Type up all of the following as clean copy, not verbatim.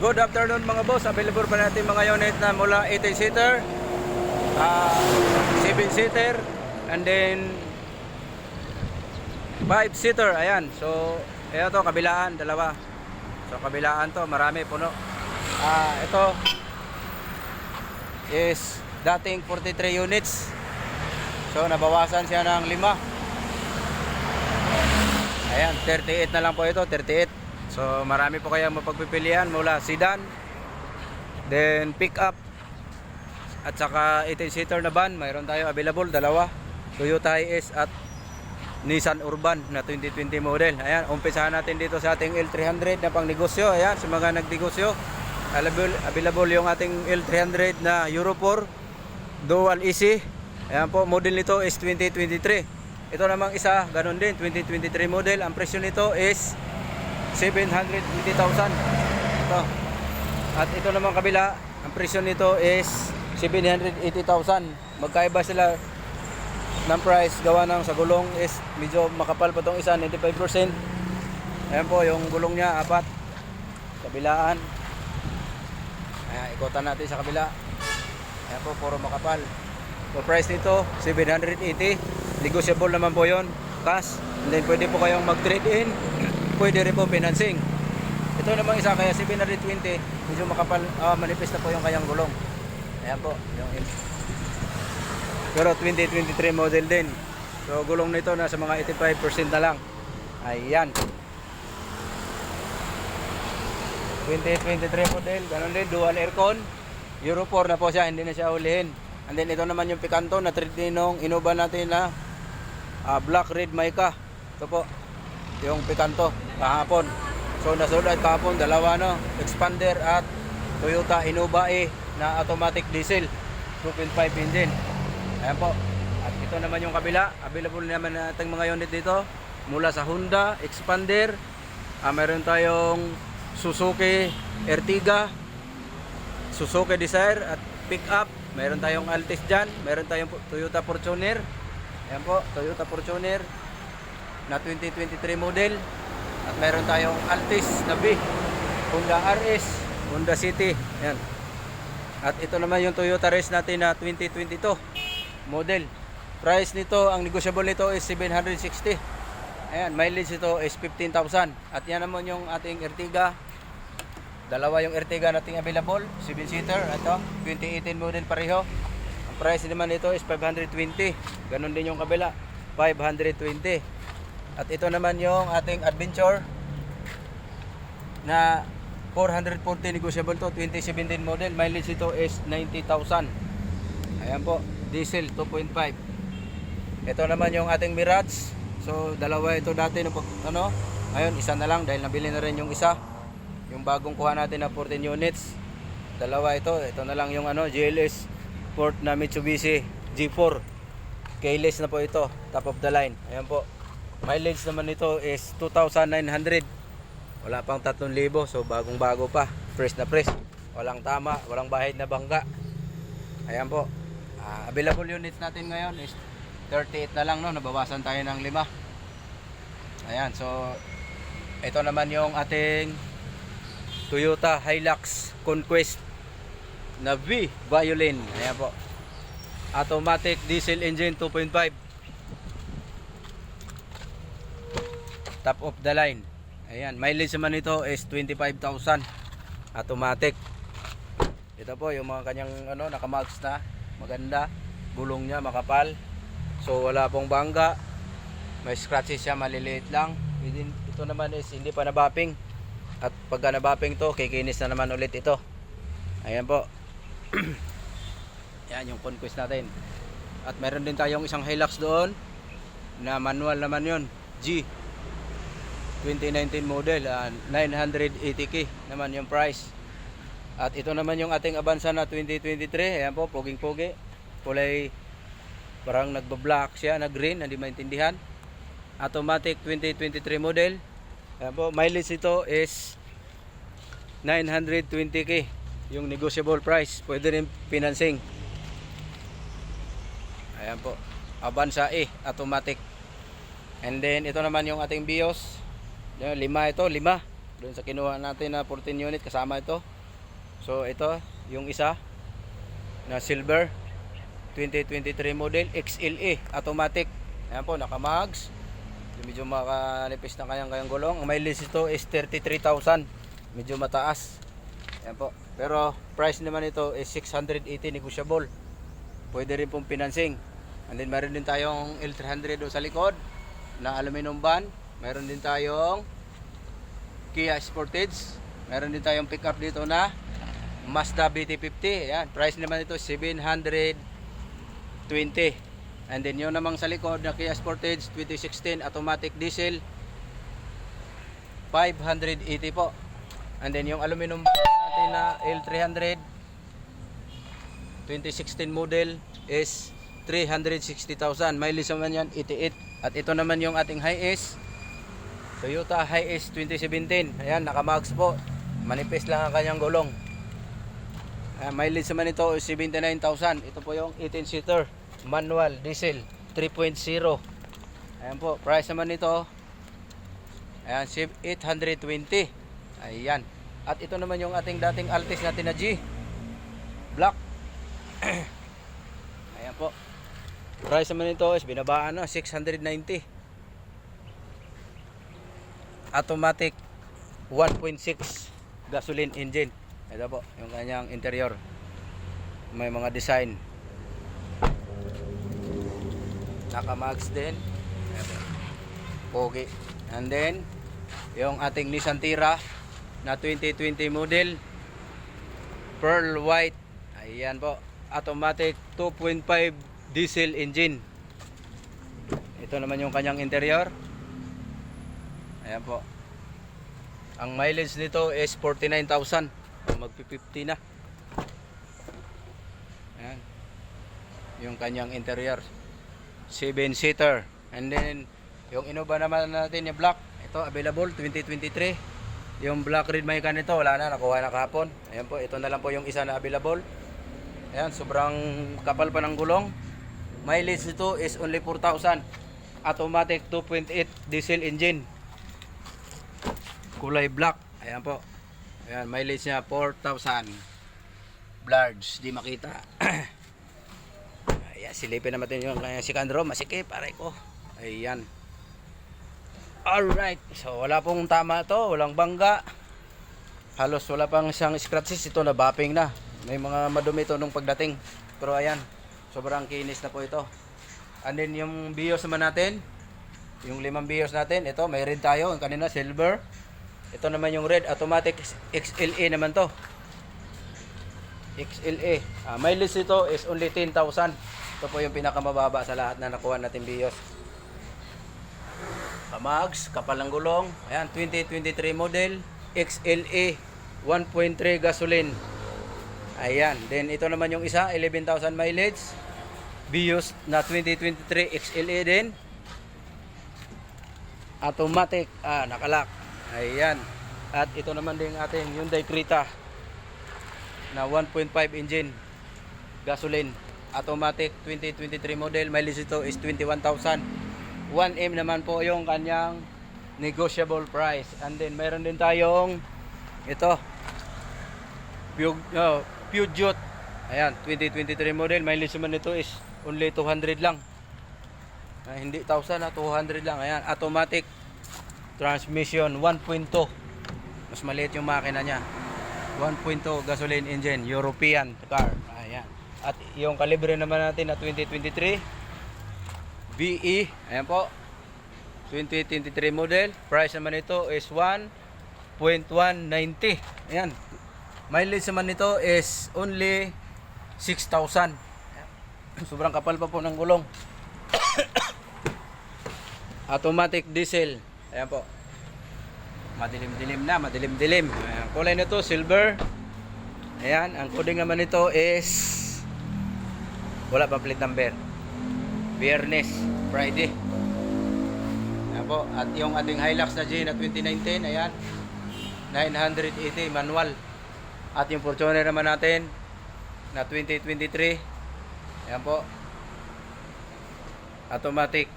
Good afternoon mga boss. Available pa natin mga unit na mula 18-seater, 7-seater, and then 5-seater. Ayan. So, ito kabilaan, dalawa. So, kabilaan to, marami, puno. Ito is dating 43 units. So, nabawasan siya ng 5. Ayan, 38 na lang po ito, 38. So marami po kayong mapagpipilian mula sedan, then pick up, at saka 18-seater na van. Mayroon tayo available, dalawa, Toyota Hiace at Nissan Urban na 2020 model. Ayan, umpisahan natin dito sa ating L300 na pang negosyo. Ayan, sa mga nagnegosyo, available yung ating L300 na Euro 4 Dual EC. Ayan po, model nito is 2023. Ito namang isa, ganun din, 2023 model. Ang presyo nito is 720,000. Ito. At ito naman kabila, ang presyo nito is 780,000. Magkaiba sila ng price, gawa ng sa gulong is medyo makapal pa tong isa, 95%. Ayan po, yung gulong niya, 4. Kabilaan. Ayan, ikutan natin sa kabila. Ayan po, puro makapal. So price nito, 780. Negotiable naman po yon, cash. And then pwede po kayong mag-trade in. Pwede rin po financing. Ito namang isa, kaya 720, medyo makapal, manipis na po yung kanyang gulong. Ayan po yung pero 2023 model din. So gulong nito nasa mga 85% na lang. Ayan, 2023 model, ganun din, dual aircon, Euro 4 na po siya, hindi na siya ulihin. And then ito naman yung Picanto na trade din nung Innova natin na black red mica. Ito po yung Picanto kahapon. So nasulat kahapon, dalawa, no, expander at Toyota Innova E na automatic diesel 2.5 engine. Ayan po. At ito naman yung kabila, available naman natin mga unit dito mula sa Honda Expander. Meron tayong Suzuki Ertiga, Suzuki Desire at pick up. Meron tayong Altis dyan, meron tayong Toyota Fortuner. Ayan po, Toyota Fortuner na 2023 model. At meron tayong Altis na B, Honda RS, Honda City. Ayan. At ito naman yung Toyota Race natin na 2022 model. Price nito, ang negotiable nito is 760. Ayan, mileage nito is 15,000. At yan naman yung ating Ertiga. Dalawa yung Ertiga nating available, 7-seater. Ito, 2018 model pareho. Ang price naman nito is 520. Ganon din yung kabila, 520. At ito naman yung ating Adventure na 440, negotiable to, 2017 model. Mileage ito is 90,000. Ayan po, diesel 2.5. Ito naman yung ating Mirage. So dalawa ito dati no, ngayon isa na lang dahil nabili na rin yung isa. Yung bagong kuha natin na 14 units. Dalawa ito na lang yung GLS Sport na Mitsubishi G4. Keyless na po ito, top of the line. Ayan po. Mileage naman nito is 2,900. Wala pang 3,000, so bagong bago pa, fresh na fresh. Walang tama, walang bahid na bangga. Ayan po. Available units natin ngayon is 38 na lang, no, nabawasan tayo ng 5. Ayan, so ito naman yung ating Toyota Hilux Conquest na V Violin. Ayan po, automatic diesel engine 2.5, top of the line. Ayan, mileage naman ito is 25,000, automatic. Ito po yung mga kanyang nakamags na maganda, gulong niya makapal, so wala pong bangga, may scratches siya, maliliit lang. Ito naman is hindi pa nabapping, at pagka nabapping to, kikinis na naman ulit ito. Ayan po. Yan yung Conquest natin. At meron din tayong isang Hilux doon na manual naman yun, G 2019 model, 980k naman yung price. At ito naman yung ating Avanza na 2023. Ayan po, poging-pogi, kulay parang nagba-black siya na green, hindi maintindihan. Automatic 2023 model. Ayan po, mileage ito is 920k yung negotiable price. Pwede rin financing. Ayan po, Avanza E automatic. And then ito naman yung ating BIOS. 5 ito, 5. doon sa kinuha natin na 14 unit kasama ito. So ito yung isa na silver 2023 model XLE automatic. Ayan po, naka-mags. Medyo makanipis na kayang gulong. Ang mileage ito is 33,000. Medyo mataas. Ayan po. Pero price naman ito is 680 negotiable. Pwede rin pong financing. And then meron din tayong L300 sa likod na aluminum van. Meron din tayong Kia Sportage. Meron din tayong pickup dito na Mazda BT50. Ayan, price naman ito 720. And then yun namang sa likod na Kia Sportage 2016 automatic diesel 580 po. And then yung aluminum natin na L300 2016 model is 360,000. Mileage naman yan 88. At ito naman yung ating Hiace Toyota Hiace 2017. Ayan, naka-mags po. Manipis lang ang kanyang gulong. Mileage naman ito is 79,000. Ito po yung 18-seater manual diesel 3.0. Ayan po, price naman nito ayan 820. Ayan. At ito naman yung ating dating Altis natin na G black. Ayan po, price naman nito is binabaan na 690. Automatic 1.6 gasoline engine. Ito po yung kanyang interior, may mga design, naka-mags din, pogi. And then yung ating Nissan Tira na 2020 model pearl white. Ayan po, automatic 2.5 diesel engine. Ito naman yung kanyang interior. Ayan po, ang mileage nito is 49,000. Magpi-50 na. Ayan yung kanyang interior, 7-seater. And then yung Innova naman natin yung black, ito available 2023. Yung black red may nito wala na, nakuha na kahapon. Ayan po, ito na lang po yung isa na available. Ayan, sobrang kapal pa ng gulong. Mileage nito is only 4,000. Automatic 2.8 diesel engine, kulay black. Ayan po, ayan, mileage niya 4,000. Blards, di makita. Ayan, silipin naman yung si Kandro, masikip, pare ko. Ayan. Alright, so wala pong tama to, walang bangga. Halos wala pang isang scratches. Ito na bapping na. May mga madumi ito nung pagdating. Pero ayan, sobrang kinis na po ito. And then yung BIOS naman natin, yung 5 BIOS natin, ito may red tayo, yung kanina silver. Ito naman yung red, automatic XLE naman to. XLE. Mileage ito is only 10,000. Ito po yung pinakamababa sa lahat na nakuha natin BIOS. Mags, kapal ng gulong. Ayan, 2023 model, XLE 1.3 gasoline. Ayan, then ito naman yung isa, 11,000 mileage. BIOS na 2023 XLE din. Automatic, nakalock. Ayan. At ito naman din ating Hyundai Creta na 1.5 engine gasoline, automatic 2023 model. Mileage ito is 21,000. 1M naman po yung kanyang negotiable price. And then mayroon din tayong ito Peugeot. Ayan, 2023 model. Mileage naman ito is only 200 lang. Hindi 1,000 na, 200 lang. Ayan, automatic transmission 1.2. Mas maliit yung makina niya. 1.2 gasoline engine, European car. Ayan. At yung kalibre naman natin na 2023 BE, ayan po, 2023 model. Price naman ito is 1.190. Ayan. Mileage naman nito is only 6,000. Sobrang kapal pa po ng gulong. Automatic diesel. Ayan po. Madilim-dilim na, madilim-dilim. Ayan. Kulay nito silver. Ayan, ang coding naman nito is wala pa plate number. Biyernes, Friday. Ayan po. At yung ating Hilux na G na 2019, ayan, 980 manual. At yung Fortuner naman natin na 2023, ayan po, automatic.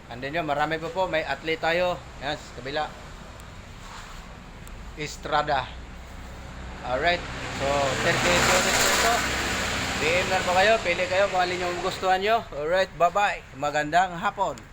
And then yun, marami pa po. May athlete tayo. Ayan, sa kabila. Estrada. Alright. So, 38 units po ito. DM na po kayo. Pili kayo kung alin yung gustuhan nyo. Alright. Bye-bye. Magandang hapon.